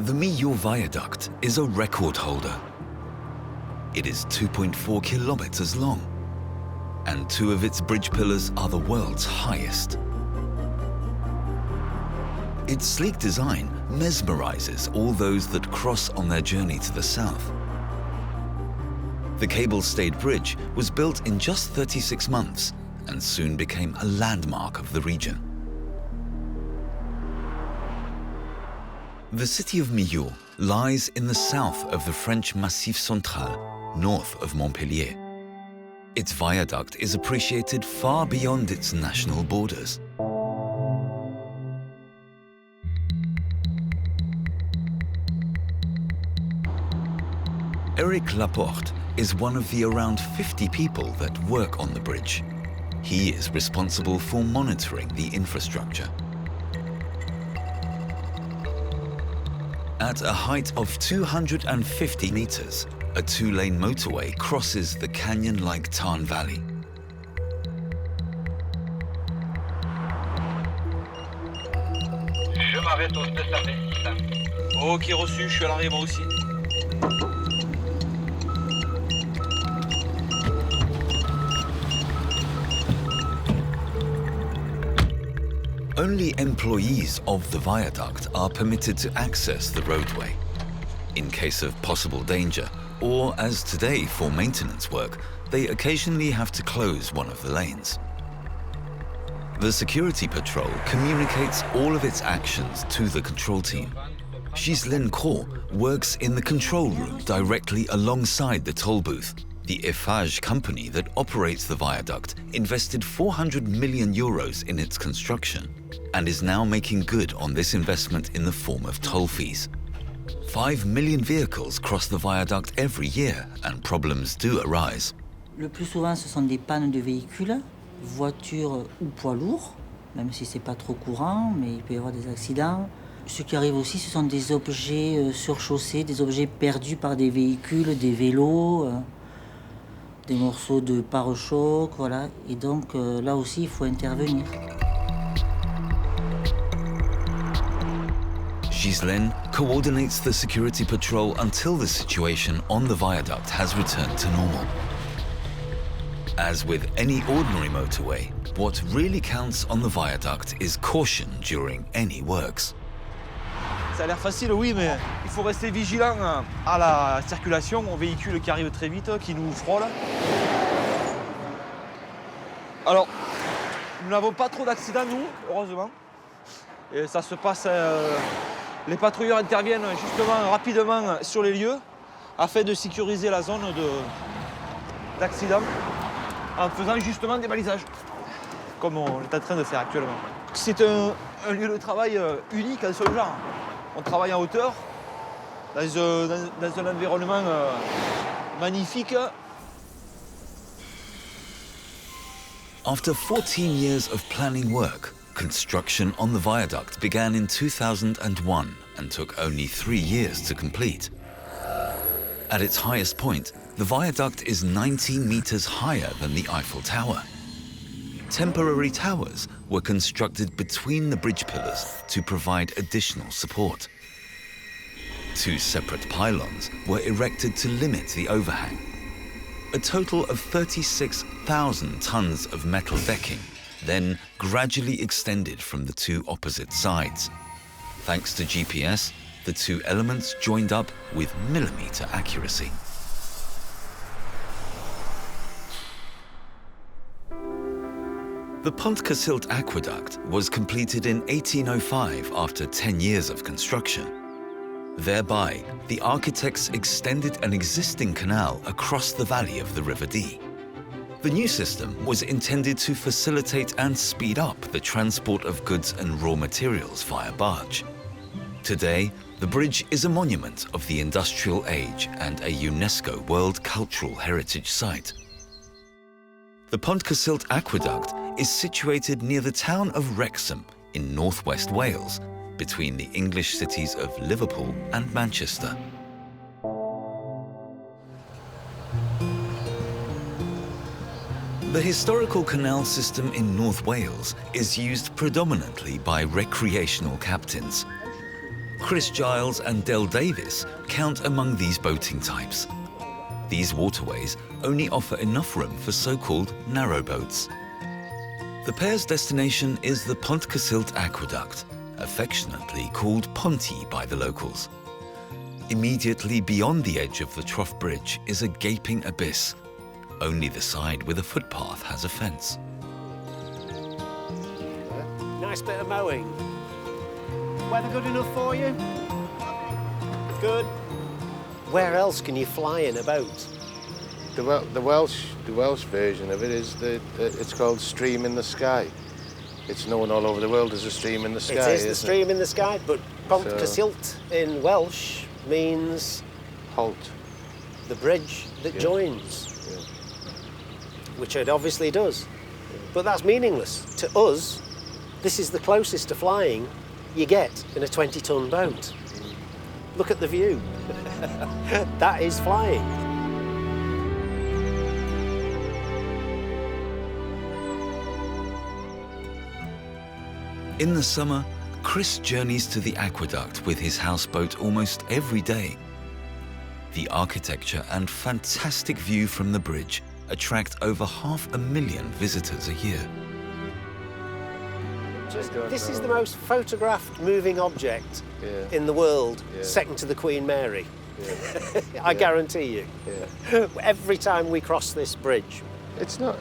The Millau Viaduct is a record holder. It is 2.4 kilometers long, and two of its bridge pillars are the world's highest. Its sleek design mesmerizes all those that cross on their journey to the south. The cable-stayed bridge was built in just 36 months and soon became a landmark of the region. The city of Millau lies in the south of the French Massif Central, north of Montpellier. Its viaduct is appreciated far beyond its national borders. Eric Laporte is one of the around 50 people that work on the bridge. He is responsible for monitoring the infrastructure. At a height of 250 meters, a two-lane motorway crosses the canyon-like Tarn Valley. Je m'arrête au 226. Ok, reçu, je suis à l'arrêt moi aussi. Only employees of the viaduct are permitted to access the roadway. In case of possible danger, or as today for maintenance work, they occasionally have to close one of the lanes. The security patrol communicates all of its actions to the control team. Ghislaine Cros works in the control room directly alongside the toll booth. The Eiffage company that operates the viaduct invested 400 million euros in its construction and is now making good on this investment in the form of toll fees. 5 million vehicles cross the viaduct every year and problems do arise. Le plus souvent, ce sont des pannes de véhicules, voitures ou poids lourds, même si c'est pas trop courant, mais il peut y avoir des accidents. Ce qui arrive aussi, ce sont des objets surchaussés, des objets perdus par des véhicules, des vélos, des morceaux de pare-choc, voilà. Et donc là aussi, il faut intervenir. Ghislaine coordinates the security patrol until the situation on the viaduct has returned to normal. As with any ordinary motorway, what really counts on the viaduct is caution during any works. Ça a l'air facile, oui, mais il faut rester vigilant à la circulation, aux véhicules qui arrivent très vite, qui nous frôlent. Alors, nous n'avons pas trop d'accidents, nous, heureusement. Et ça se passe... les patrouilleurs interviennent justement rapidement sur les lieux afin de sécuriser la zone d'accident en faisant justement des balisages, comme on est en train de faire actuellement. C'est un lieu de travail unique en son genre. On travaille en hauteur, dans un environnement magnifique. After 14 years of planning work, construction on the viaduct began in 2001 and took only 3 years to complete. At its highest point, the viaduct is 19 meters higher than the Eiffel Tower. Temporary towers were constructed between the bridge pillars to provide additional support. 2 separate pylons were erected to limit the overhang. A total of 36,000 tons of metal decking then gradually extended from the 2 opposite sides. Thanks to GPS, the 2 elements joined up with millimeter accuracy. The Pontcysyllte Aqueduct was completed in 1805 after 10 years of construction. Thereby, the architects extended an existing canal across the valley of the River Dee. The new system was intended to facilitate and speed up the transport of goods and raw materials via barge. Today, the bridge is a monument of the industrial age and a UNESCO World Cultural Heritage Site. The Pontcysyllte Aqueduct is situated near the town of Wrexham in northwest Wales, between the English cities of Liverpool and Manchester. The historical canal system in North Wales is used predominantly by recreational captains. Chris Giles and Del Davis count among these boating types. These waterways only offer enough room for so-called narrowboats. The pair's destination is the Pontcysyllte Aqueduct, affectionately called Ponty by the locals. Immediately beyond the edge of the trough bridge is a gaping abyss. Only the side with a footpath has a fence. Nice bit of mowing. Weather good enough for you? Good. Where else can you fly in a boat? The Welsh version of it is it's called Stream in the Sky. It's known all over the world as a stream in the sky. It is the stream in the sky, but Pontcysyllte in Welsh means halt. The bridge that joins, which it obviously does. But that's meaningless. To us, this is the closest to flying you get in a 20-ton boat. Look at the view. That is flying. In the summer, Chris journeys to the aqueduct with his houseboat almost every day. The architecture and fantastic view from the bridge attract over 500,000 visitors a year. This is the most photographed moving object in the world, second to the Queen Mary. I guarantee you. Every time we cross this bridge, It's not.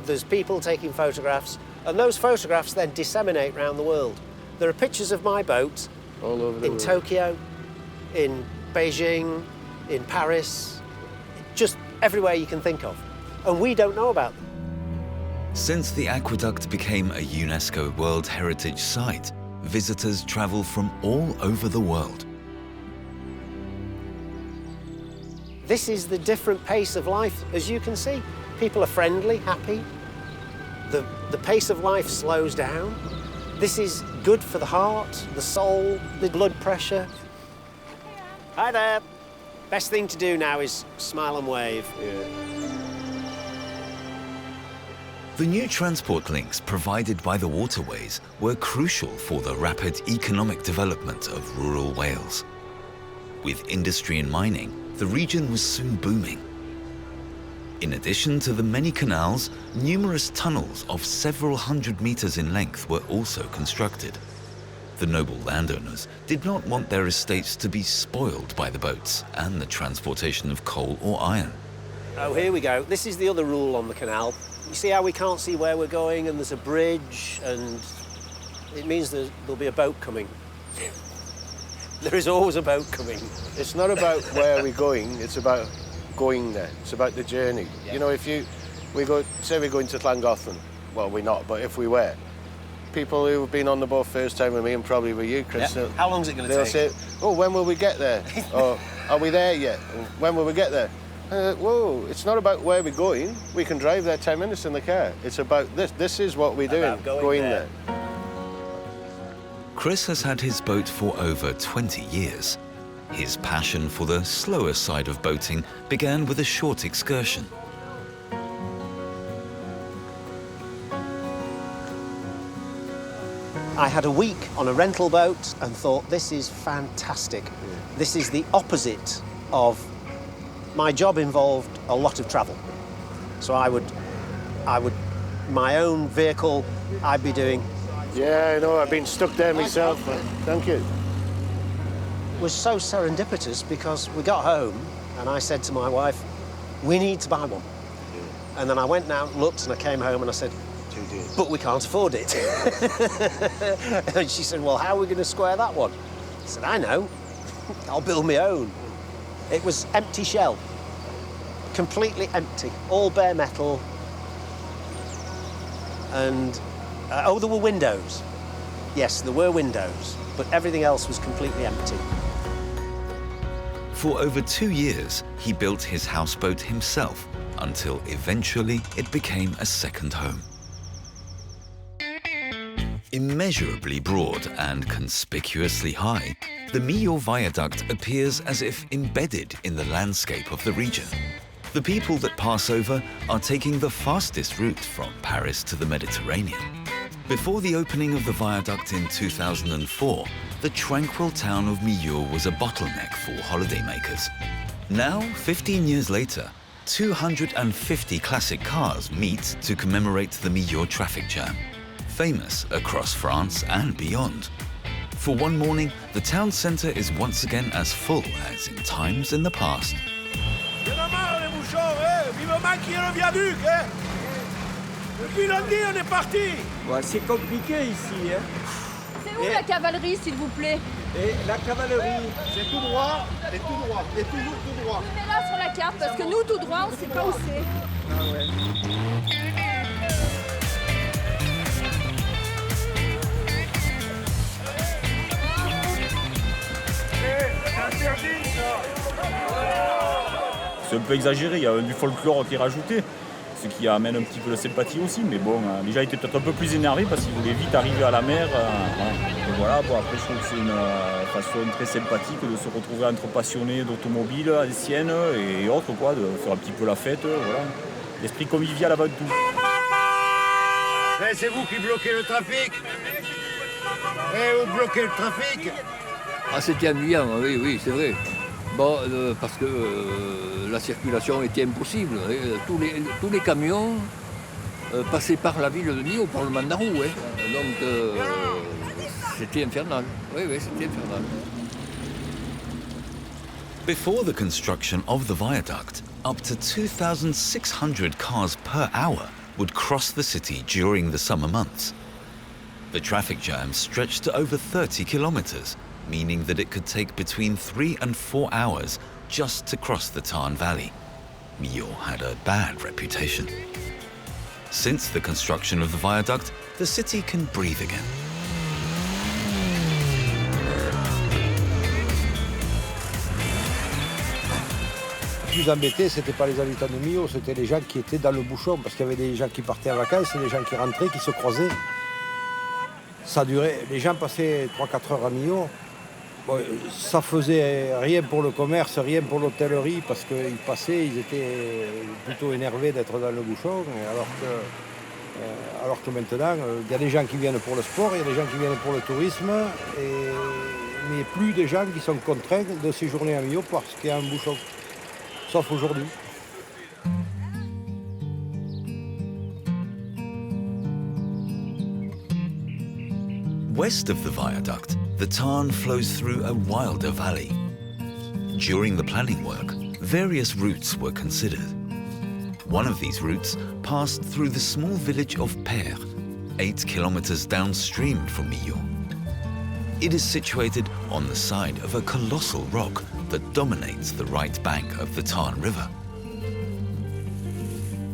there's people taking photographs, and those photographs then disseminate around the world. There are pictures of my boat All over the in world. Tokyo, in Beijing, in Paris, just everywhere you can think of. And we don't know about them. Since the aqueduct became a UNESCO World Heritage Site, visitors travel from all over the world. This is the different pace of life, as you can see. People are friendly, happy. The pace of life slows down. This is good for the heart, the soul, the blood pressure. Hi there. Best thing to do now is smile and wave. The new transport links provided by the waterways were crucial for the rapid economic development of rural Wales. With industry and mining, the region was soon booming. In addition to the many canals, numerous tunnels of several hundred meters in length were also constructed. The noble landowners did not want their estates to be spoiled by the boats and the transportation of coal or iron. Oh, here we go. This is the other rule on the canal. You see how we can't see where we're going, and there's a bridge, and it means there'll be a boat coming. There is always a boat coming. It's not about where we're going, it's about going there. It's about the journey. You know, say we're going to Llangollen, well, we're not, but if we were, people who've been on the boat first time with me, and probably with you, Chris, How long is it going to take? they'll say, oh, when will we get there? Or, are we there yet? When will we get there? Whoa, it's not about where we're going. We can drive there 10 minutes in the car. It's about this. This is what we're doing, going there. Chris has had his boat for over 20 years. His passion for the slower side of boating began with a short excursion. I had a week on a rental boat and thought, this is fantastic. This is the opposite of... My job involved a lot of travel. So I would, my own vehicle, I'd be doing. Yeah, I know, I've been stuck there myself. Thank you. It was so serendipitous because we got home and I said to my wife, we need to buy one. And then I went out and looked and I came home and I said, but we can't afford it. And she said, well, how are we going to square that one? I said, I know, I'll build my own. It was empty shell, completely empty, all bare metal. And, oh, there were windows. Yes, there were windows, but everything else was completely empty. For over 2 years, he built his houseboat himself until eventually it became a second home. Immeasurably broad and conspicuously high, the Millau Viaduct appears as if embedded in the landscape of the region. The people that pass over are taking the fastest route from Paris to the Mediterranean. Before the opening of the viaduct in 2004, the tranquil town of Millau was a bottleneck for holidaymakers. Now, 15 years later, 250 classic cars meet to commemorate the Millau traffic jam, famous across France and beyond. For one morning, the town centre is once again as full as in times in the past. Y'en a marre les bouchons, hein? Vivement qu'il y ait le viaduc, hein? Depuis lundi, on est parti. Ouais, c'est compliqué ici, hein? C'est où la cavalerie, s'il vous plaît? Et la cavalerie, C'est tout droit, et tout droit, et toujours tout droit. Mets-la sur la carte, parce que nous, tout droit, on ne sait pas où c'est. ah ouais. C'est un peu exagéré, il y a du folklore qui est rajouté, ce qui amène un petit peu de sympathie aussi, mais bon, les gens étaient peut-être un peu plus énervés parce qu'ils voulaient vite arriver à la mer. Et voilà, bon, après je trouve que c'est une façon très sympathique de se retrouver entre passionnés d'automobile ancienne et autres, quoi, de faire un petit peu la fête, voilà. L'esprit convivial avant tout. C'est vous qui bloquez le trafic. Vous bloquez le trafic. Ah, c'était ennuyant, oui, oui, c'est vrai. Bon, parce que la circulation était impossible. Tous les camions passaient par la ville de Millau, par le Mandarou. Donc, c'était infernal. Oui, oui, c'était infernal. Before the construction of the viaduct, up to 2,600 cars per hour would cross the city during the summer months. The traffic jam stretched to over 30 kilometers, meaning that it could take between 3 and 4 hours just to cross the Tarn Valley. Millau had a bad reputation. Since the construction of the viaduct, the city can breathe again. Les plus embêtés, c'était pas les habitants de Millau, c'était les gens qui étaient dans le bouchon, parce qu'il y avait des gens qui partaient en vacances et des gens qui rentraient, qui se croisaient. Ça durait, les gens passaient 3-4 heures à Millau. Bon, ça faisait rien pour le commerce, rien pour l'hôtellerie, parce qu'ils passaient, ils étaient plutôt énervés d'être dans le bouchon, alors que maintenant, il y a des gens qui viennent pour le sport, il y a des gens qui viennent pour le tourisme, mais plus des gens qui sont contraints de séjourner à Millau parce qu'il y a un bouchon, sauf aujourd'hui. West of the viaduct, the Tarn flows through a wilder valley. During the planning work, various routes were considered. One of these routes passed through the small village of Kähler, 8 kilometers downstream from Millau. It is situated on the side of a colossal rock that dominates the right bank of the Tarn River.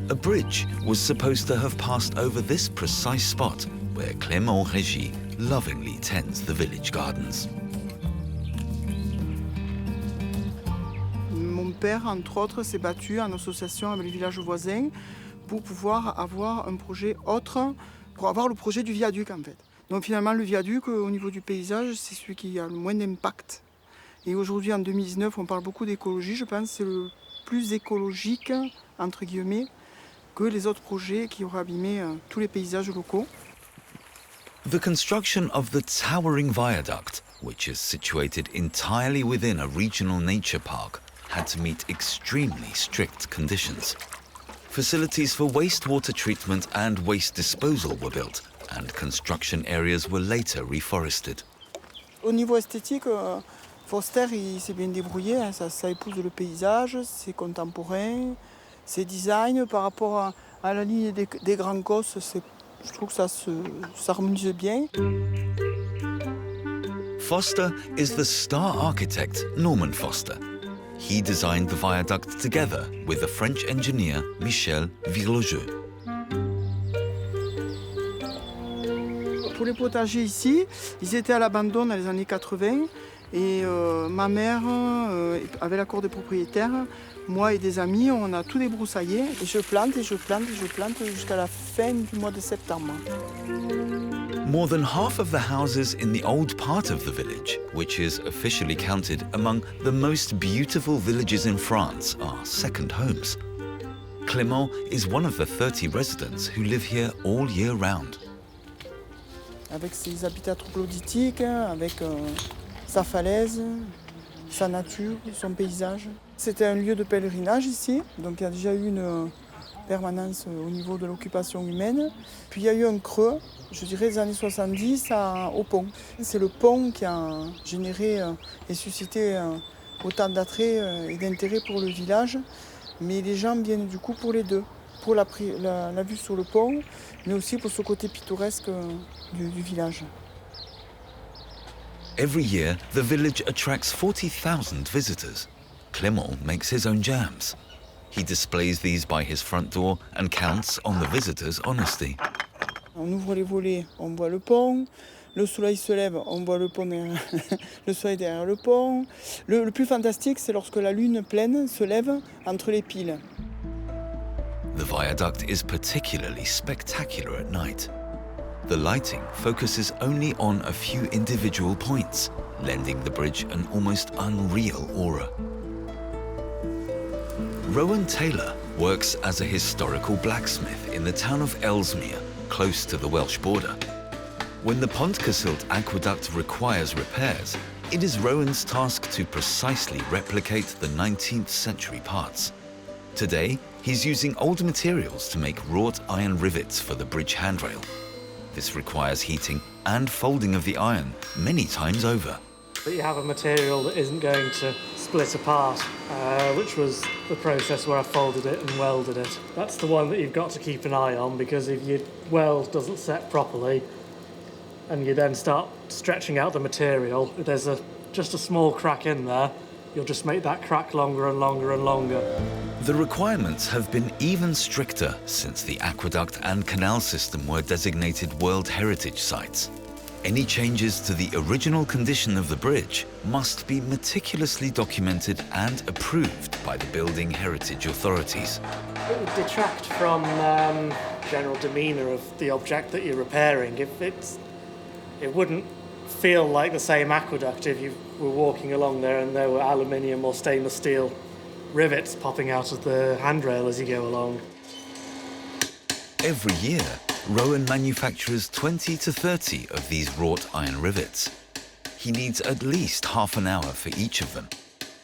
A bridge was supposed to have passed over this precise spot where Clément Régie lovingly tends the village gardens. Mon père, entre autres, s'est battu en association avec les villages voisins pour pouvoir avoir un projet autre, pour avoir le projet du viaduc en fait. Donc finalement, le viaduc, au niveau du paysage, c'est celui qui a le moins d'impact. Et aujourd'hui, en 2019, on parle beaucoup d'écologie. Je pense que c'est le plus écologique, entre guillemets, que les autres projets qui auraient abîmé tous les paysages locaux. The construction of the towering viaduct, which is situated entirely within a regional nature park, had to meet extremely strict conditions. Facilities for wastewater treatment and waste disposal were built, and construction areas were later reforested. Au niveau esthétique, Foster il s'est bien débrouillé, hein, ça épouse le paysage, c'est contemporain, c'est design par rapport à la ligne des grands cosses, je trouve que ça harmonise bien. Foster is the star architect Norman Foster. He designed the viaduct together with the French engineer Millau Viaduct. Pour les potagers ici, ils étaient à l'abandon dans les années 80 et ma mère, avec l'accord des propriétaires, moi et des amis, on a tout débroussaillé et je plante jusqu'à la fin du mois de septembre. More than half of the houses in the old part of the village, which is officially counted among the most beautiful villages in France, are second homes. Clément is one of the 30 residents who live here all year round. avec ses habitats troglodytiques, avec sa falaise, sa nature, son paysage. C'était un lieu de pèlerinage ici, donc il y a déjà eu une permanence au niveau de l'occupation humaine. Puis il y a eu un creux, je dirais des années 70 au pont. C'est le pont qui a généré et suscité autant d'attrait et d'intérêt pour le village. Mais les gens viennent du coup pour les deux, pour la vue sur le pont, mais aussi pour ce côté pittoresque du village. Every year, the village attracts 40,000 visitors. Clément makes his own jams. He displays these by his front door and counts on the visitors' honesty. On ouvre les volets, on voit le pont. Le soleil se lève, on voit le pont derrière, le soleil derrière le pont. Le plus fantastique, c'est lorsque la lune pleine se lève entre les piles. The viaduct is particularly spectacular at night. The lighting focuses only on a few individual points, lending the bridge an almost unreal aura. Rowan Taylor works as a historical blacksmith in the town of Ellesmere, close to the Welsh border. When the Pontcysyllte Aqueduct requires repairs, it is Rowan's task to precisely replicate the 19th century parts. Today, he's using old materials to make wrought iron rivets for the bridge handrail. This requires heating and folding of the iron many times over. But you have a material that isn't going to split apart, which was the process where I folded it and welded it. That's the one that you've got to keep an eye on, because if your weld doesn't set properly and you then start stretching out the material, if there's just a small crack in there, you'll just make that crack longer and longer and longer. The requirements have been even stricter since the aqueduct and canal system were designated World Heritage Sites. Any changes to the original condition of the bridge must be meticulously documented and approved by the building heritage authorities. It would detract from general demeanour of the object that you're repairing. It wouldn't feel like the same aqueduct if you were walking along there and there were aluminium or stainless steel rivets popping out of the handrail as you go along. Every year, Rowan manufactures 20 to 30 of these wrought iron rivets. He needs at least half an hour for each of them.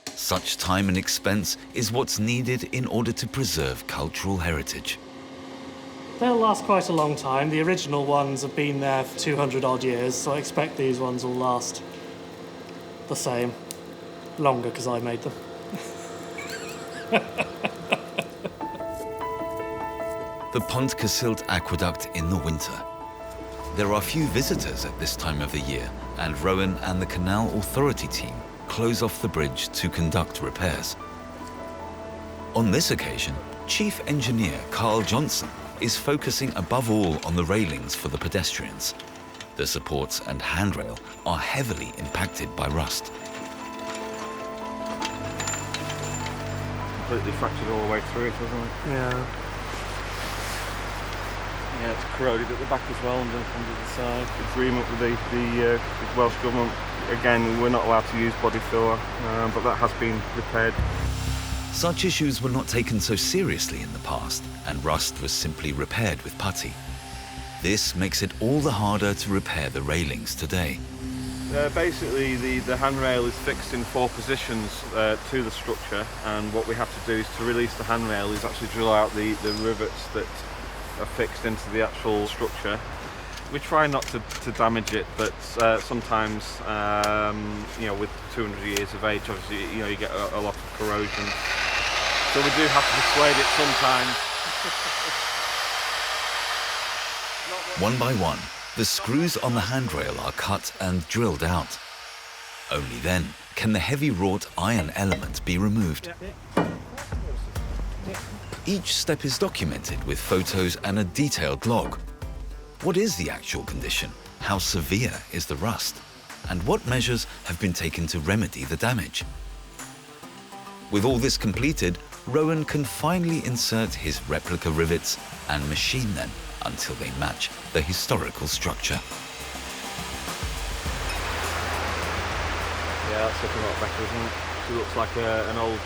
Such time and expense is what's needed in order to preserve cultural heritage. They'll last quite a long time. The original ones have been there for 200 odd years, so I expect these ones will last the same. Longer, because I made them. The Pontcysyllte Aqueduct in the winter. There are few visitors at this time of the year, and Rowan and the Canal Authority team close off the bridge to conduct repairs. On this occasion, Chief Engineer Carl Johnson is focusing above all on the railings for the pedestrians. The supports and handrail are heavily impacted by rust. Completely fractured all the way through it, wasn't it? Yeah. Yeah, it's corroded at the back as well and on the side. Agreement with the Welsh Government. Again, we're not allowed to use body filler, but that has been repaired. Such issues were not taken so seriously in the past, and rust was simply repaired with putty. This makes it all the harder to repair the railings today. Basically, the handrail is fixed in 4 positions to the structure, and what we have to do is to release the handrail is actually drill out the rivets that are fixed into the actual structure. We try not to damage it, but sometimes, with 200 years of age, obviously, you get a lot of corrosion. So we do have to persuade it sometimes. One by one, the screws on the handrail are cut and drilled out. Only then can the heavy wrought iron element be removed. Each step is documented with photos and a detailed log. What is the actual condition? How severe is the rust? And what measures have been taken to remedy the damage? With all this completed, Rowan can finally insert his replica rivets and machine them until they match the historical structure. Yeah, that's looking a lot better, isn't it? It looks like an old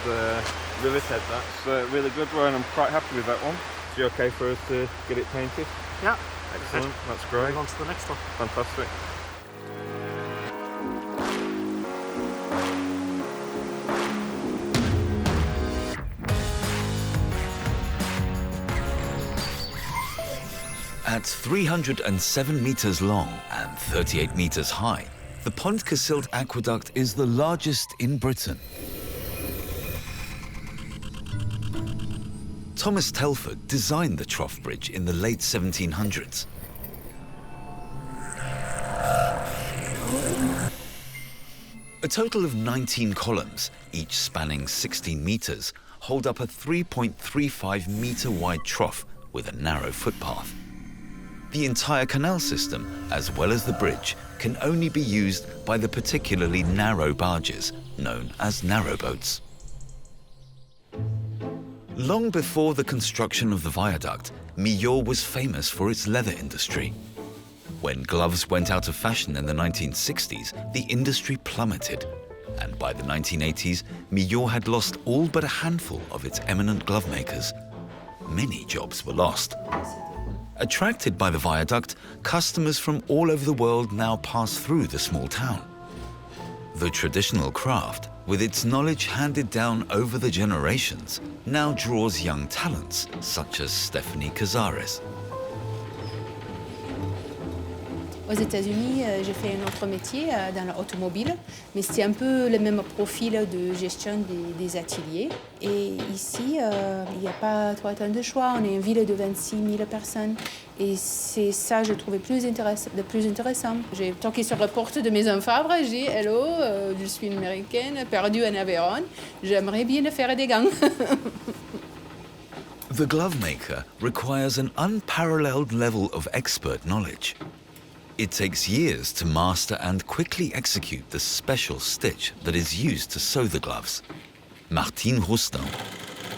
rivet head. That's really good, Rowan. I'm quite happy with that one. Is it okay for us to get it painted? Yeah. Excellent, that's great. Move on to the next one. Fantastic. At 307 meters long and 38 meters high, the Pontcysyllte Aqueduct is the largest in Britain. Thomas Telford designed the trough bridge in the late 1700s. A total of 19 columns, each spanning 16 meters, hold up a 3.35 meter wide trough with a narrow footpath. The entire canal system, as well as the bridge, can only be used by the particularly narrow barges, known as narrowboats. Long before the construction of the viaduct, Millau was famous for its leather industry. When gloves went out of fashion in the 1960s, the industry plummeted. And by the 1980s, Millau had lost all but a handful of its eminent glove makers. Many jobs were lost. Attracted by the viaduct, customers from all over the world now pass through the small town. The traditional craft, with its knowledge handed down over the generations, now draws young talents such as Stephanie Cazares. Aux États-Unis, j'ai fait un autre métier dans l'automobile, mais c'était un peu le même profil de gestion des ateliers. Et ici, il n'y a pas trop tant de choix. On est une ville de 26 000 personnes. Et c'est ça que je trouvais de plus intéressant. J'ai toqué sur la porte de Maison Fabre, j'ai dit « Hello, je suis une Américaine, perdue en Aveyron. J'aimerais bien faire des gants. » The glove maker requires an unparalleled level of expert knowledge. It takes years to master and quickly execute the special stitch that is used to sew the gloves. Martine Roustin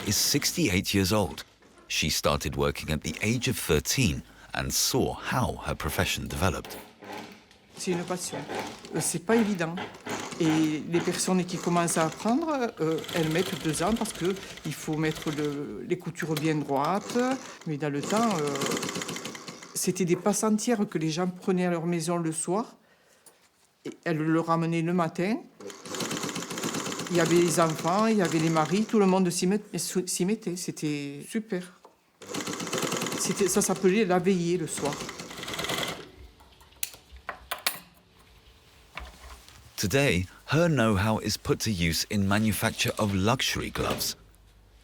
is 68 years old. She started working at the age of 13 and saw how her profession developed. C'est une passion. C'est pas évident. Et les personnes qui commencent à apprendre, elles mettent 2 ans parce qu'il faut mettre les coutures bien droites. Mais dans le temps, c'était des passes entières que les gens prenaient à leur maison le soir. Et elles le ramenaient le matin. Il y avait les enfants, il y avait les maris, tout le monde s'y mettait. C'était super. Ça s'appelait la veillée le soir. Today, her know-how is put to use in manufacture of luxury gloves.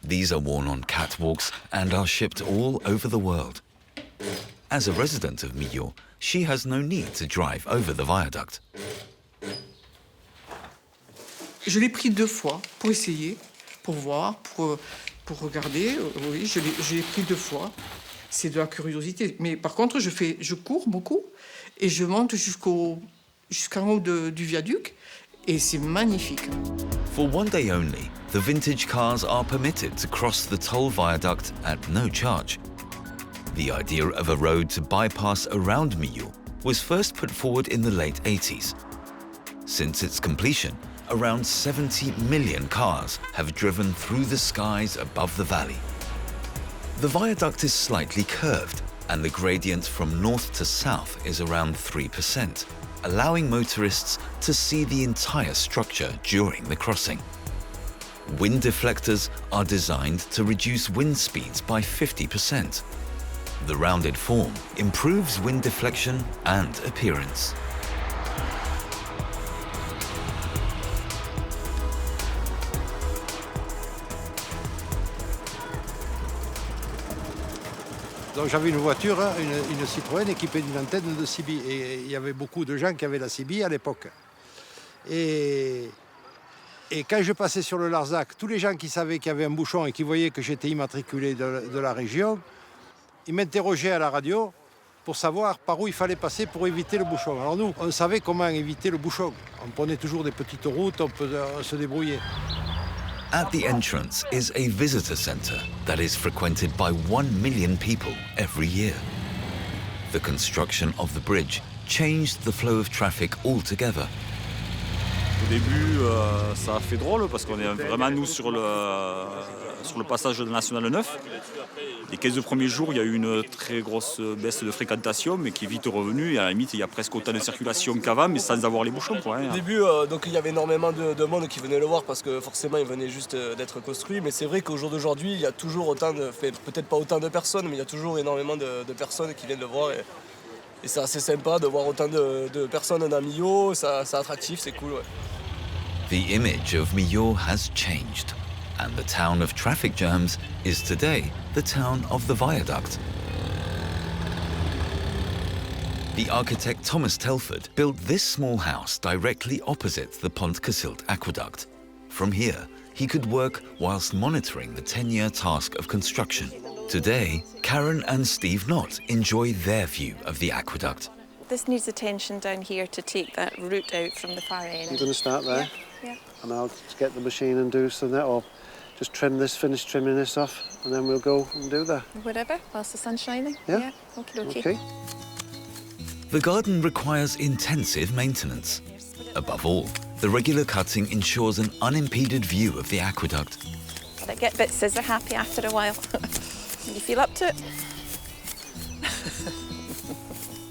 These are worn on catwalks and are shipped all over the world. As a resident of Millau, she has no need to drive over the viaduct. Je l'ai pris 2 fois pour essayer, pour voir, pour regarder. Oui, je l'ai pris 2 fois. C'est de la curiosité. Mais par contre, je cours beaucoup et je monte jusqu'en haut du viaduc et c'est magnifique. For one day only, the vintage cars are permitted to cross the toll viaduct at no charge. The idea of a road to bypass around Millau was first put forward in the late 80s. Since its completion, around 70 million cars have driven through the skies above the valley. The viaduct is slightly curved, and the gradient from north to south is around 3%, allowing motorists to see the entire structure during the crossing. Wind deflectors are designed to reduce wind speeds by 50%. The rounded form improves wind deflection and appearance. Donc j'avais une voiture, une Citroën équipée d'une antenne de CB. Et il y avait beaucoup de gens qui avaient la CB à l'époque. Et quand je passais sur le Larzac, tous les gens qui savaient qu'il y avait un bouchon et qui voyaient que j'étais immatriculé de la région, ils m'interrogeaient à la radio pour savoir par où il fallait passer pour éviter le bouchon. Alors nous, on savait comment éviter le bouchon. On prenait toujours des petites routes, on se débrouillait. At the entrance is a visitor centre that is frequented by 1 million people every year. The construction of the bridge changed the flow of traffic altogether. Au début, ça a fait drôle parce qu'on est vraiment nous sur sur le passage de la Nationale 9. Les 15 premiers jours, il y a eu une très grosse baisse de fréquentation, mais qui est vite revenue. Et à la limite, il y a presque autant de circulation qu'avant, mais sans avoir les bouchons. Quoi, Au début, donc, il y avait énormément de monde qui venait le voir parce que forcément, il venait juste d'être construit. Mais c'est vrai qu'au jour d'aujourd'hui, il y a toujours autant peut-être pas autant de personnes, mais il y a toujours énormément de personnes qui viennent le voir. Et c'est assez sympa de voir autant de personnes dans Millau. C'est attractif, c'est cool. Ouais. The image of Millau has changed, and the town of traffic jams is today the town of the viaduct. The architect Thomas Telford built this small house directly opposite the Pontcysyllte Aqueduct. From here, he could work whilst monitoring the 10-year task of construction. Today, Karen and Steve Knott enjoy their view of the aqueduct. This needs attention down here to take that route out from the far end. I'm going to start there. Yeah. And I'll just get the machine and do something, or just finish trimming this off, and then we'll go and do that. Whatever, whilst the sun's shining. Yeah. Okay. The garden requires intensive maintenance. Above all, the regular cutting ensures an unimpeded view of the aqueduct. I get a bit scissor happy after a while. You feel up to it?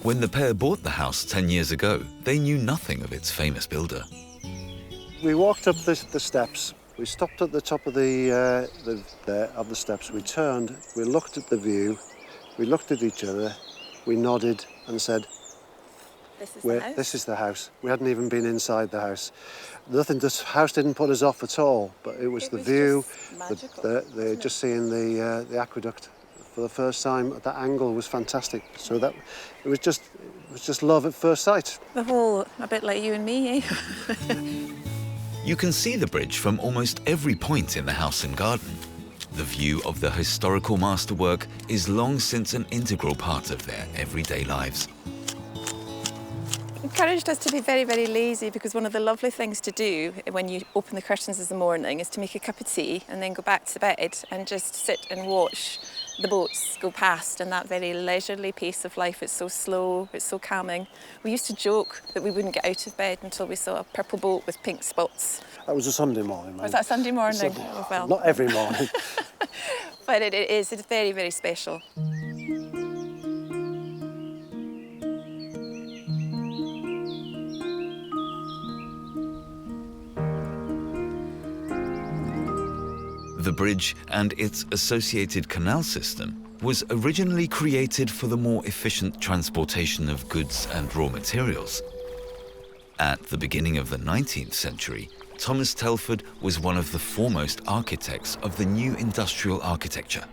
When the pair bought the house 10 years ago, they knew nothing of its famous builder. We walked up the steps. We stopped at the top of the steps. We turned. We looked at the view. We looked at each other. We nodded and said, "This is the house." We hadn't even been inside the house. This house didn't put us off at all. But it was the view, just seeing the aqueduct for the first time at that angle was fantastic. So that it was just love at first sight. The whole, a bit like you and me, eh? You can see the bridge from almost every point in the house and garden. The view of the historical masterwork is long since an integral part of their everyday lives. Encouraged us to be very, very lazy, because one of the lovely things to do when you open the curtains in the morning is to make a cup of tea and then go back to bed and just sit and watch the boats go past in that very leisurely pace of life. It's so slow, it's so calming. We used to joke that we wouldn't get out of bed until we saw a purple boat with pink spots. That was a Sunday morning, man. Was that Sunday morning? Oh, well. Not every morning. But it's very, very special. The bridge and its associated canal system was originally created for the more efficient transportation of goods and raw materials. At the beginning of the 19th century, Thomas Telford was one of the foremost architects of the new industrial architecture.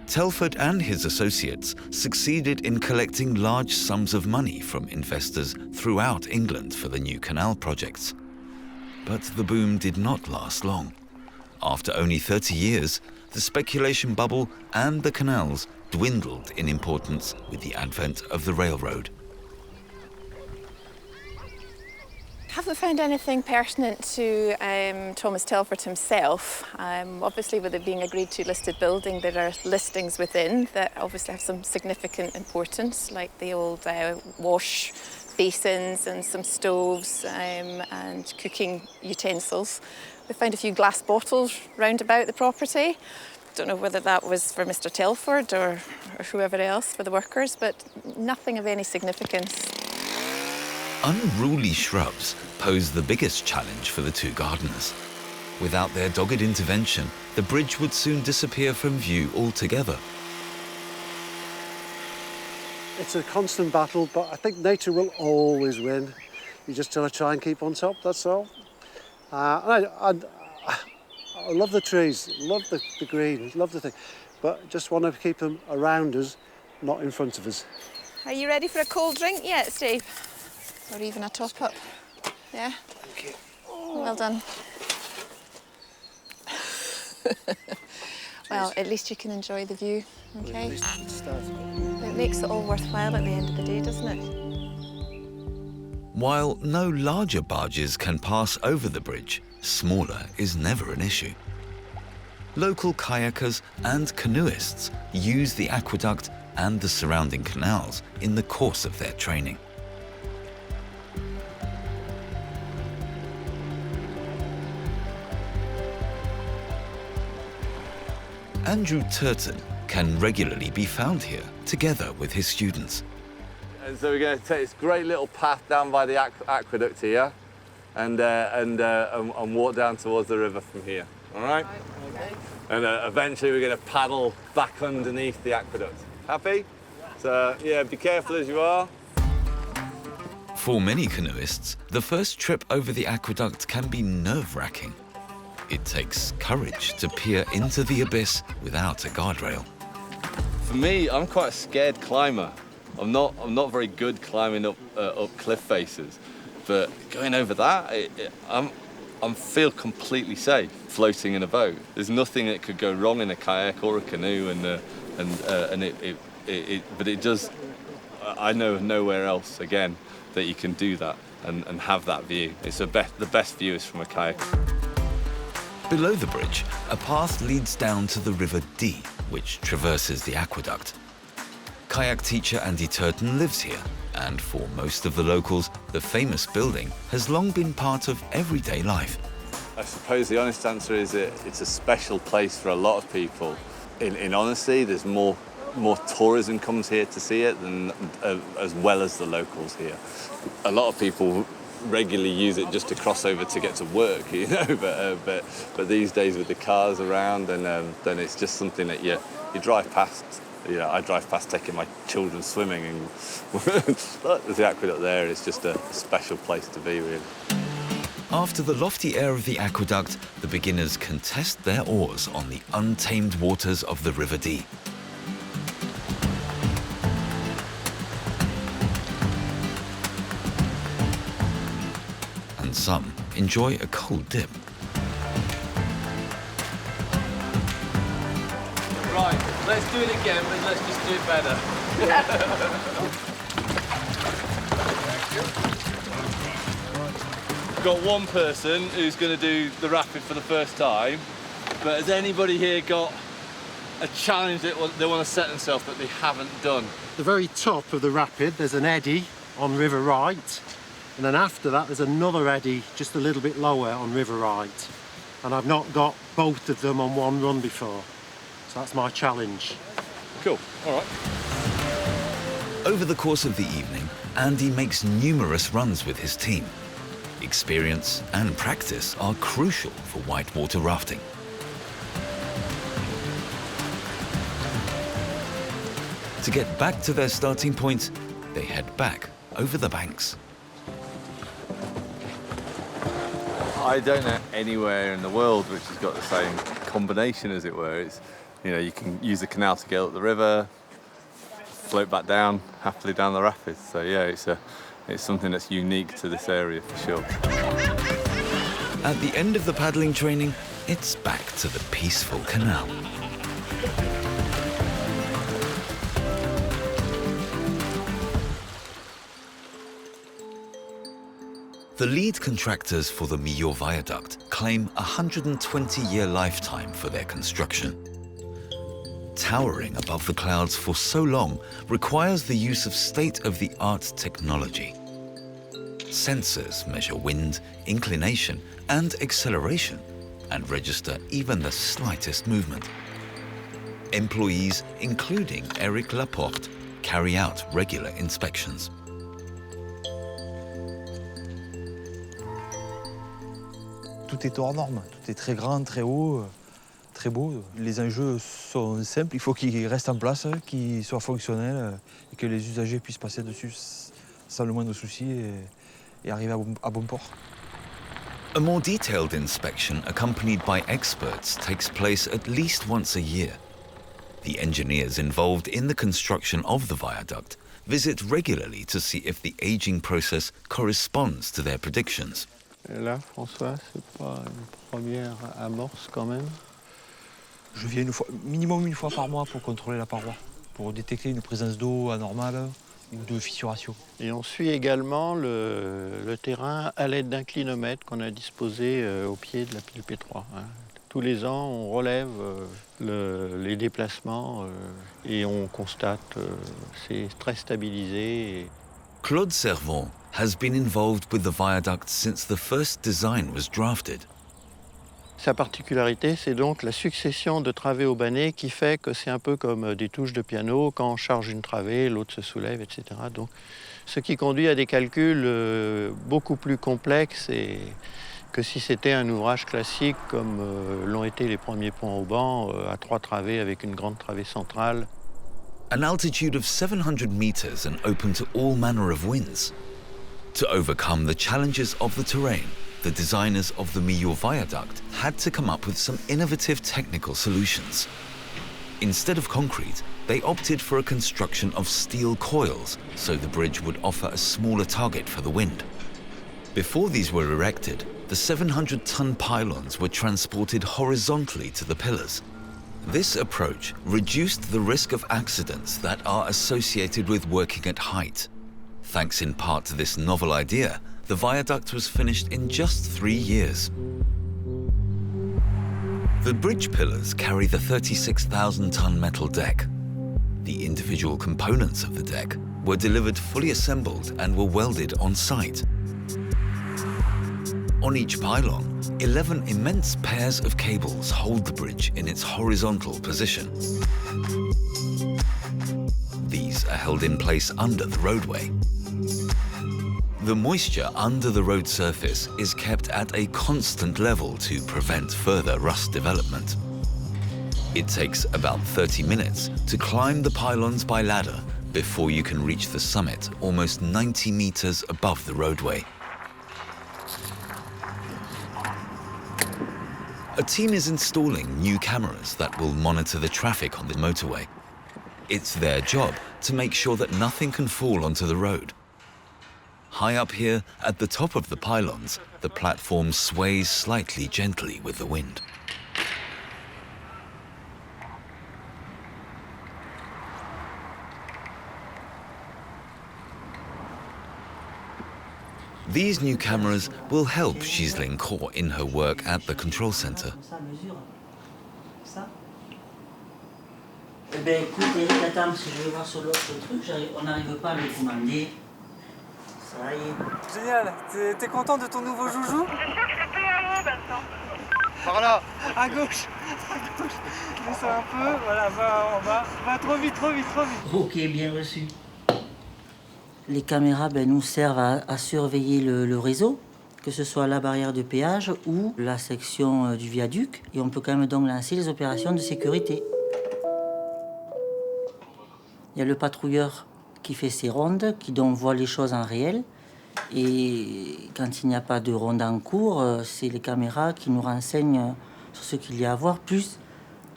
Telford and his associates succeeded in collecting large sums of money from investors throughout England for the new canal projects. But the boom did not last long. After only 30 years, the speculation bubble and the canals dwindled in importance with the advent of the railroad. Haven't found anything pertinent to Thomas Telford himself. Obviously, with it being a Grade 2 listed building, there are listings within that obviously have some significant importance, like the old wash basins and some stoves and cooking utensils. We found a few glass bottles round about the property. Don't know whether that was for Mr. Telford or whoever else, for the workers, but nothing of any significance. Unruly shrubs pose the biggest challenge for the two gardeners. Without their dogged intervention, the bridge would soon disappear from view altogether. It's a constant battle, but I think nature will always win. You just got to try and keep on top, that's all. I love the trees, love the green, love the thing, but just want to keep them around us, not in front of us. Are you ready for a cold drink yet, Steve? Or even a top-up? Yeah? Thank you. Well done. Well, at least you can enjoy the view, okay? At least it starts. It makes it all worthwhile at the end of the day, doesn't it? While no larger barges can pass over the bridge, smaller is never an issue. Local kayakers and canoeists use the aqueduct and the surrounding canals in the course of their training. Andrew Turton can regularly be found here, together with his students. And so we're going to take this great little path down by the aqueduct here and walk down towards the river from here, all right? Okay. And eventually we're going to paddle back underneath the aqueduct. Happy? So, yeah, be careful as you are. For many canoeists, the first trip over the aqueduct can be nerve-wracking. It takes courage to peer into the abyss without a guardrail. For me, I'm quite a scared climber. I'm not very good climbing up cliff faces, but going over that, I feel completely safe floating in a boat. There's nothing that could go wrong in a kayak or a canoe, but it does. I know of nowhere else again that you can do that and have that view. It's the best view is from a kayak. Below the bridge, a path leads down to the River Dee, which traverses the aqueduct. Kayak teacher Andy Turton lives here, and for most of the locals, the famous building has long been part of everyday life. I suppose the honest answer is it's a special place for a lot of people. In honesty, there's more tourism comes here to see it than as well as the locals here. A lot of people regularly use it just to cross over to get to work, you know. But these days with the cars around, and then it's just something that you drive past. You know, I drive past taking my children swimming, and look, there's the aqueduct there. It's just a special place to be, really. After the lofty air of the aqueduct, the beginners can test their oars on the untamed waters of the River Dee. And some enjoy a cold dip. Right, let's do it again, but let's just do it better. We've got one person who's going to do the rapid for the first time, but has anybody here got a challenge that they want to set themselves that they haven't done? The very top of the rapid, there's an eddy on River Right, and then after that there's another eddy just a little bit lower on River Right. And I've not got both of them on one run before. So that's my challenge. Cool, all right. Over the course of the evening, Andy makes numerous runs with his team. Experience and practice are crucial for whitewater rafting. To get back to their starting point, they head back over the banks. I don't know anywhere in the world which has got the same combination, as it were. It's, you know, you can use the canal to get up the river, float back down, happily down the rapids. So yeah, it's something that's unique to this area for sure. At the end of the paddling training, it's back to the peaceful canal. The lead contractors for the Millau Viaduct claim a 120-year lifetime for their construction. Towering above the clouds for so long requires the use of state-of-the-art technology. Sensors measure wind, inclination, and acceleration, and register even the slightest movement. Employees, including Eric Laporte, carry out regular inspections. Tout est hors norme, tout est très grand, très haut, très beau. Les enjeux sont simples, il faut qu'ils restent en place, qu'ils soient fonctionnels et que les usagers puissent passer dessus sans le moindre souci et arriver à bon port. A more detailed inspection accompanied by experts takes place at least once a year. The engineers involved in the construction of the viaduct visit regularly to see if the aging process corresponds to their predictions. Et là, François, c'est pas une première amorce quand même? Je viens minimum une fois par mois pour contrôler la paroi, pour détecter une présence d'eau anormale ou de fissuration. Et on suit également le terrain à l'aide d'un clinomètre qu'on a disposé au pied de la pile P3. Hein. Tous les ans, on relève les déplacements et on constate c'est très stabilisé. Claude Servon has been involved with the viaduct since the first design was drafted. Sa particularité, c'est donc la succession de travées au banné qui fait que c'est un peu comme des touches de piano. Quand on charge une travée, l'autre se soulève, etc. Donc, ce qui conduit à des calculs beaucoup plus complexes que si c'était un ouvrage classique comme l'ont été les premiers ponts au banc, à 3 travées avec une grande travée centrale. An altitude of 700 meters and open to all manner of winds. To overcome the challenges of the terrain, the designers of the Millau Viaduct had to come up with some innovative technical solutions. Instead of concrete, they opted for a construction of steel coils, so the bridge would offer a smaller target for the wind. Before these were erected, the 700-ton pylons were transported horizontally to the pillars. This approach reduced the risk of accidents that are associated with working at height. Thanks in part to this novel idea, the viaduct was finished in just 3 years. The bridge pillars carry the 36,000-ton metal deck. The individual components of the deck were delivered fully assembled and were welded on site. On each pylon, 11 immense pairs of cables hold the bridge in its horizontal position. These are held in place under the roadway. The moisture under the road surface is kept at a constant level to prevent further rust development. It takes about 30 minutes to climb the pylons by ladder before you can reach the summit almost 90 meters above the roadway. A team is installing new cameras that will monitor the traffic on the motorway. It's their job to make sure that nothing can fall onto the road. High up here, at the top of the pylons, the platform sways slightly gently with the wind. These new cameras will help Ghislaine Kor in her work at the control center. Eh bien, écoute, Eric, attends, parce que je vais voir sur l'autre truc, on n'arrive pas à le commander. Ça y est. Génial, t'es content de ton nouveau joujou? Je cherche le PAE maintenant. Par là. À gauche. Descends un peu, voilà, va en bas. Va trop vite, trop vite, trop vite. Ok, bien reçu. Les caméras nous servent à surveiller le réseau, que ce soit la barrière de péage ou la section du viaduc. Et on peut quand même donc lancer les opérations de sécurité. Il y a le patrouilleur qui fait ses rondes, qui donc voit les choses en réel. Et quand il n'y a pas de ronde en cours, c'est les caméras qui nous renseignent sur ce qu'il y a à voir, plus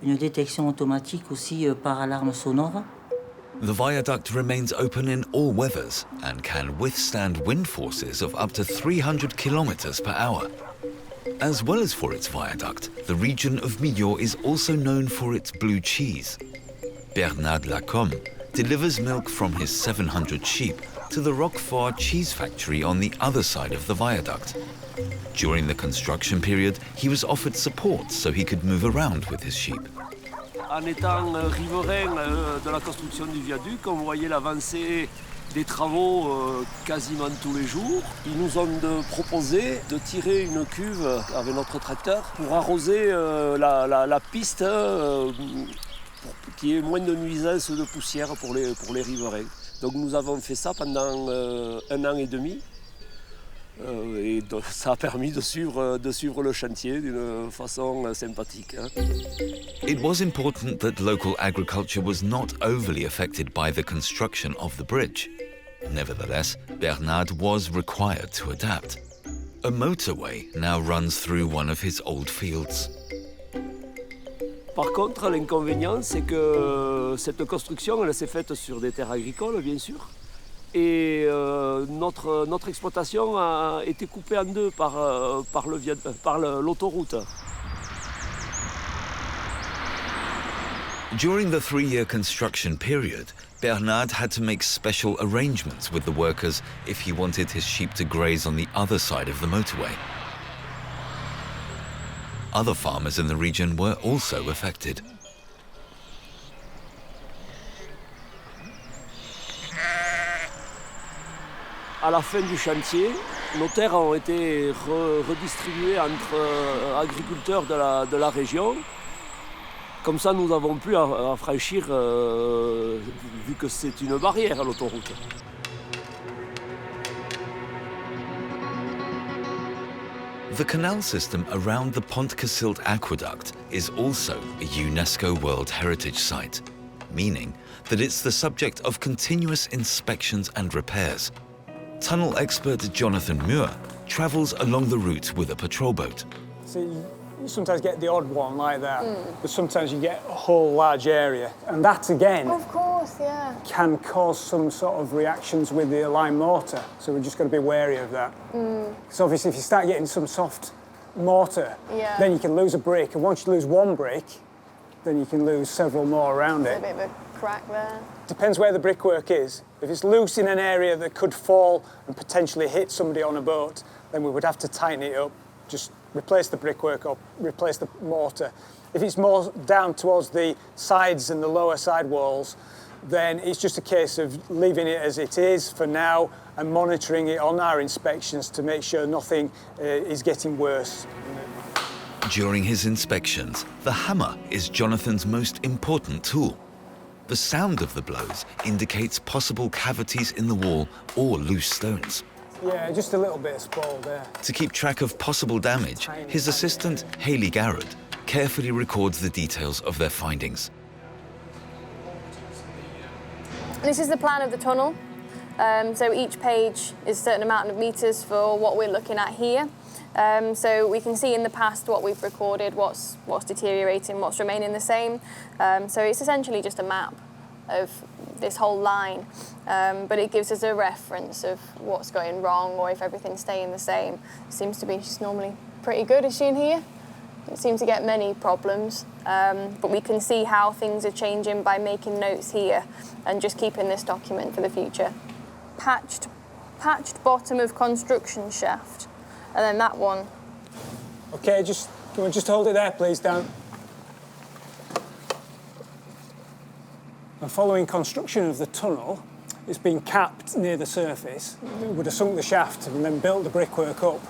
une détection automatique aussi par alarme sonore. The viaduct remains open in all weathers and can withstand wind forces of up to 300 kilometers per hour. As well as for its viaduct, the region of Millau is also known for its blue cheese. Bernard Lacombe delivers milk from his 700 sheep to the Roquefort cheese factory on the other side of the viaduct. During the construction period, he was offered support so he could move around with his sheep. En étant riverain de la construction du viaduc, on voyait l'avancée des travaux quasiment tous les jours. Ils nous ont proposé de tirer une cuve avec notre tracteur pour arroser la piste pour qu'il y ait moins de nuisances de poussière pour les riverains. Donc nous avons fait ça pendant 1 an et demi. Et ça a permis de suivre le chantier d'une façon sympathique. It was important that local agriculture was not overly affected by the construction of the bridge. Nevertheless, Bernard was required to adapt. A motorway now runs through one of his old fields. Par contre, l'inconvénient, c'est que cette construction, elle s'est faite sur des terres agricoles, bien sûr. Et notre exploitation a été coupée en deux par l'autoroute. During the 3-year construction period, Bernard had to make special arrangements with the workers if he wanted his sheep to graze on the other side of the motorway. Other farmers in the region were also affected. À la fin du chantier, Nos terres ont été redistribuées entre agriculteurs de la région. Comme ça, nous n'avons plus à franchir, vu que c'est une barrière, l'autoroute. The canal system around the Pontcysyllte Aqueduct is also a UNESCO World Heritage Site, meaning that it's the subject of continuous inspections and repairs. Tunnel expert Jonathan Muir travels along the route with a patrol boat. So you sometimes get the odd one like that, but sometimes you get a whole large area. And that again, Of course, yeah. can cause some sort of reactions with the line mortar. So we're just got to be wary of that. So obviously if you start getting some soft mortar, Yeah. then you can lose a brick. And once you lose one brick, then you can lose several more around There's it. a bit of a crack there. Depends where the brickwork is. If it's loose in an area that could fall and potentially hit somebody on a boat, then we would have to tighten it up, just replace the brickwork or replace the mortar. If it's more down towards the sides and the lower side walls, then it's just a case of leaving it as it is for now and monitoring it on our inspections to make sure nothing is getting worse. During his inspections, the hammer is Jonathan's most important tool. The sound of the blows indicates possible cavities in the wall or loose stones. Yeah, just a little bit of spoil there. To keep track of possible damage, his assistant, Hayley Garrett, carefully records the details of their findings. This is the plan of the tunnel. So each page is a certain amount of meters for what we're looking at here. So we can see in the past what we've recorded, what's deteriorating, what's remaining the same. So it's essentially just a map of this whole line, but it gives us a reference of what's going wrong or if everything's staying the same. Seems to be she's normally pretty good, is she in here? Don't seem to get many problems, but we can see how things are changing by making notes here and just keeping this document for the future. Patched bottom of construction shaft, and then that one. Okay, just hold it there, please, Dan. And following construction of the tunnel, it's been capped near the surface. We would have sunk the shaft and then built the brickwork up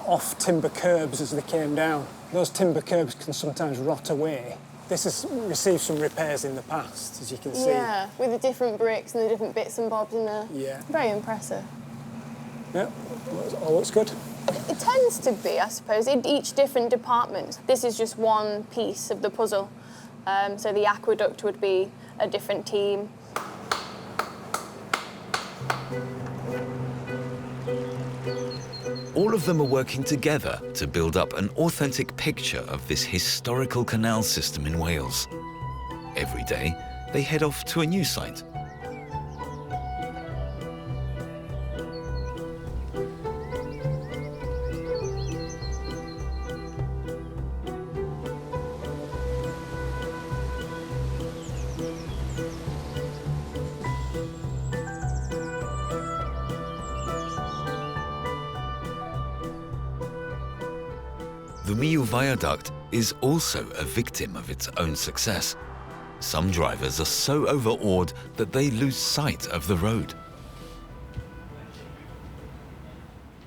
off timber curbs as they came down. Those timber curbs can sometimes rot away. This has received some repairs in the past, as you can see. Yeah, with the different bricks and the different bits and bobs in there. Yeah. Very impressive. Yeah, all looks good. It tends to be, I suppose, in each different department. This is just one piece of the puzzle. So the aqueduct would be a different team. All of them are working together to build up an authentic picture of this historical canal system in Wales. Every day, they head off to a new site. The Millau Viaduct is also a victim of its own success. Some drivers are so overawed that they lose sight of the road.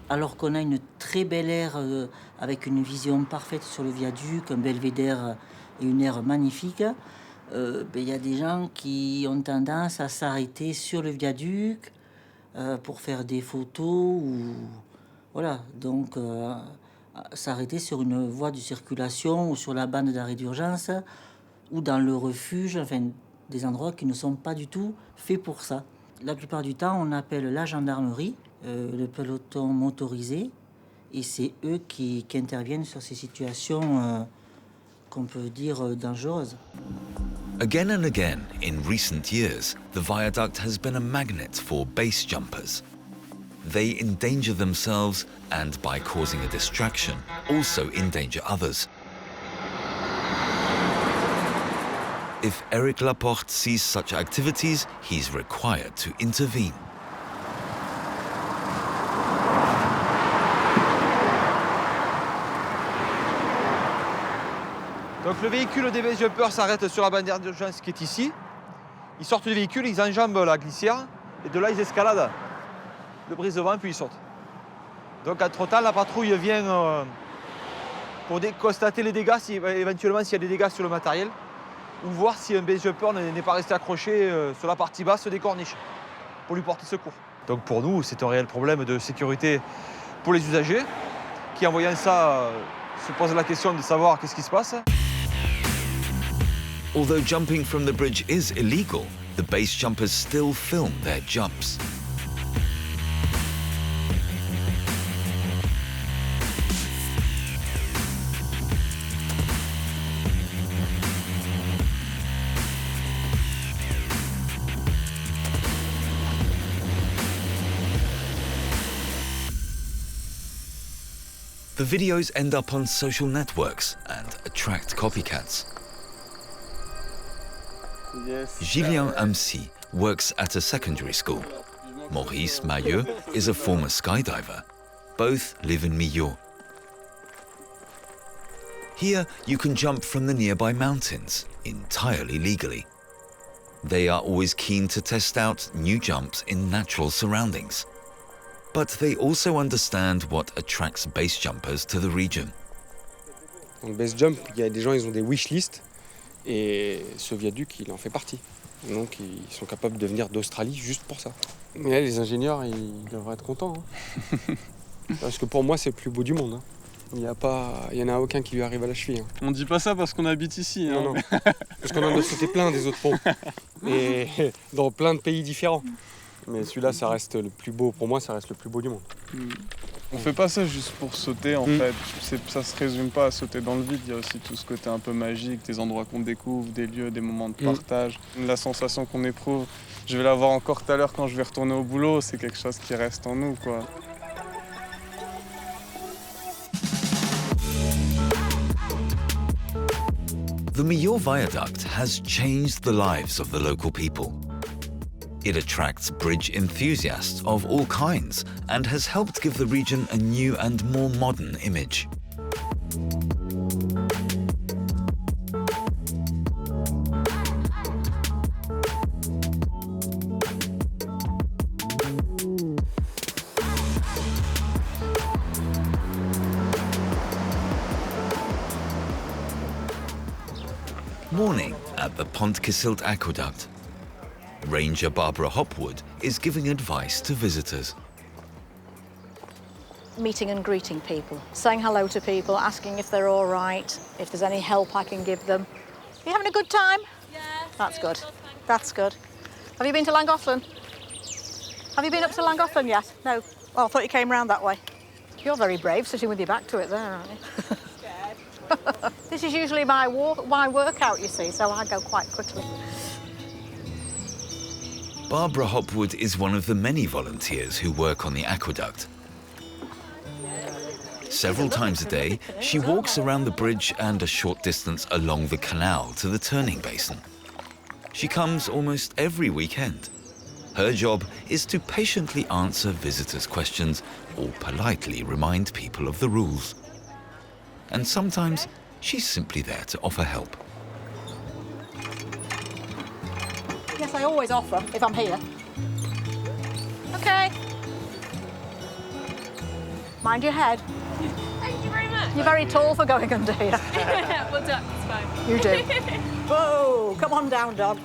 Alors qu'on a une très belle aire avec une vision parfaite sur le viaduc, un belvédère et une aire magnifique, il y a des gens qui ont tendance à s'arrêter sur le viaduc pour faire des photos ou voilà, donc s'arrêter sur une voie de circulation ou sur la bande d'arrêt d'urgence ou dans le refuge, enfin des endroits qui ne sont pas du tout faits pour ça. La plupart du temps, on appelle la gendarmerie, le peloton motorisé, et c'est eux qui interviennent sur ces situations qu'on peut dire dangereuses. Again and again, in recent years, the viaduct has been a magnet for base jumpers. They endanger themselves and, by causing a distraction, also endanger others. If Eric Laporte sees such activities, he's required to intervene. Donc le véhicule des base jumpers s'arrête sur la bannière d'urgence qui est ici. Ils sortent du véhicule, ils enjambent la glissière et de là ils escaladent le brise-vent puis ils sautent. Donc entre-temps, la patrouille vient pour constater les dégâts, éventuellement s'il y a des dégâts sur le matériel, ou voir si un base jumper n'est pas resté accroché sur la partie basse des corniches, pour lui porter secours. Donc pour nous, c'est un réel problème de sécurité pour les usagers, qui en voyant ça se posent la question de savoir qu'est-ce qui se passe. Although jumping from the bridge is illegal, the base jumpers still film their jumps. The videos end up on social networks and attract copycats. Julien Amsi works at a secondary school. Maurice Mailleux is a former skydiver. Both live in Millau. Here you can jump from the nearby mountains entirely legally. They are always keen to test out new jumps in natural surroundings. But they also understand what attracts base jumpers to the region. Dans le base jump, il y a des gens, ils ont des wish lists et ce viaduc, il en fait partie. Donc ils sont capables de venir d'Australie juste pour ça. Mais là, les ingénieurs, ils devraient être contents. Hein. Parce que pour moi, c'est le plus beau du monde. Hein. Il n'y en a aucun qui lui arrive à la cheville. Hein. On dit pas ça parce qu'on habite ici. Hein. Non, non. Parce qu'on en a sauté plein des autres ponts. Et dans plein de pays différents. Mais celui-là, ça reste le plus beau. Pour moi, ça reste le plus beau du monde. On fait pas ça juste pour sauter, en fait. Ça se résume pas à sauter dans le vide. Il y a aussi tout ce côté un peu magique, des endroits qu'on découvre, des lieux, des moments de partage. La sensation qu'on éprouve, je vais l'avoir encore tout à l'heure quand je vais retourner au boulot. C'est quelque chose qui reste en nous, quoi. The Millau Viaduct has changed the lives of the local people. It attracts bridge enthusiasts of all kinds and has helped give the region a new and more modern image. Morning at the Pontcysyllte Aqueduct. Ranger Barbara Hopwood is giving advice to visitors. Meeting and greeting people, saying hello to people, asking if they're all right, if there's any help I can give them. Are you having a good time? Yeah. That's good. That's good. Have you been to Llangollen? Have you been up to Llangollen yet? No. Oh, I thought you came round that way. You're very brave, sitting with your back to it there, aren't you? This is usually my workout, you see, so I go quite quickly. Barbara Hopwood is one of the many volunteers who work on the aqueduct. Several times a day, she walks around the bridge and a short distance along the canal to the turning basin. She comes almost every weekend. Her job is to patiently answer visitors' questions or politely remind people of the rules. And sometimes she's simply there to offer help. Yes, I always offer if I'm here. Okay. Mind your head. Thank you very much. You're very tall for going under here. Well done, it's fine. You do. Whoa, come on down, dog.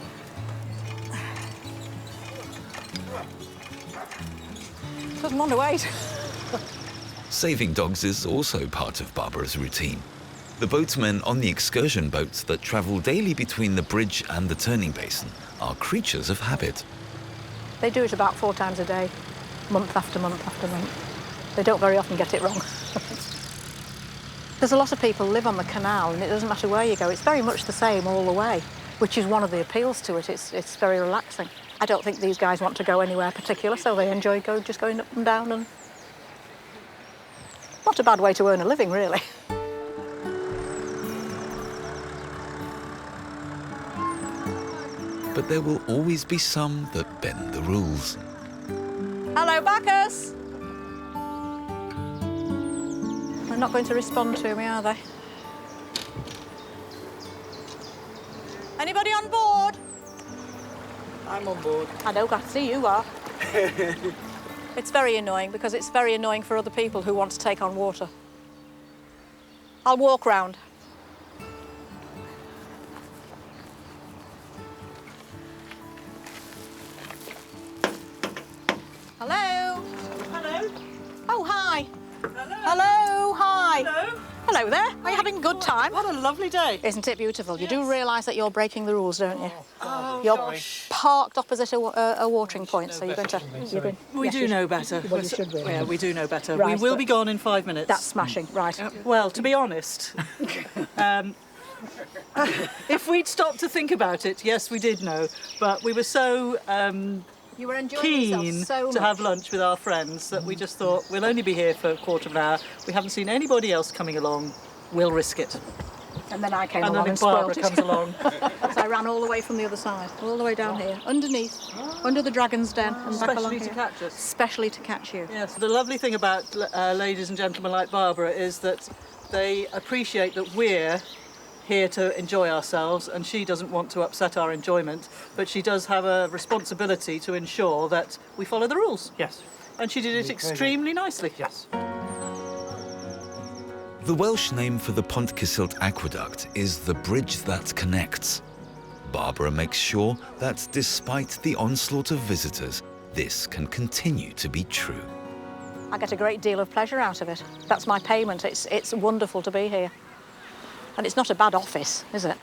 Doesn't want to wait. Saving dogs is also part of Barbara's routine. The boatmen on the excursion boats that travel daily between the bridge and the turning basin are creatures of habit. They do it about 4 times a day, month after month after month. They don't very often get it wrong. There's a lot of people live on the canal, and it doesn't matter where you go. It's very much the same all the way, which is one of the appeals to it. It's very relaxing. I don't think these guys want to go anywhere particular, so they enjoy just going up and down, and not a bad way to earn a living, really. But there will always be some that bend the rules. Hello, Bacchus! They're not going to respond to me, are they? Anybody on board? I'm on board. I know, I see you are. It's very annoying because it's very annoying for other people who want to take on water. I'll walk round. Hello? Hello? Oh, hi. Hello? Hello, hi. Hello? Hello there. Are you having a good time? What a lovely day. Isn't it beautiful? You do realise that you're breaking the rules, don't you? Oh, You're gosh. parked opposite a watering point, so you're going to... We do know better. Well, you should really. Yeah, we do know better. Right, we will but- be gone in 5 minutes. That's smashing, right. Well, to be honest, if we'd stopped to think about it, yes, we did know, but we were so You were enjoying keen yourself so to much. have lunch with our friends that we just thought we'll only be here for a quarter of an hour. We haven't seen anybody else coming along. We'll risk it. And then I came And along then and Barbara spoilt comes it. along. So I ran all the way from the other side, all the way down here, underneath, under the dragon's den, and back along Especially to here. catch us. Especially to catch you. Yes, the lovely thing about ladies and gentlemen like Barbara is that they appreciate that we're here to enjoy ourselves, and she doesn't want to upset our enjoyment, but she does have a responsibility to ensure that we follow the rules. Yes. And she did it extremely nicely. Yes. The Welsh name for the Pontcysyllte Aqueduct is the bridge that connects. Barbara makes sure that despite the onslaught of visitors, this can continue to be true. I get a great deal of pleasure out of it. That's my payment. It's wonderful to be here. And it's not a bad office, is it?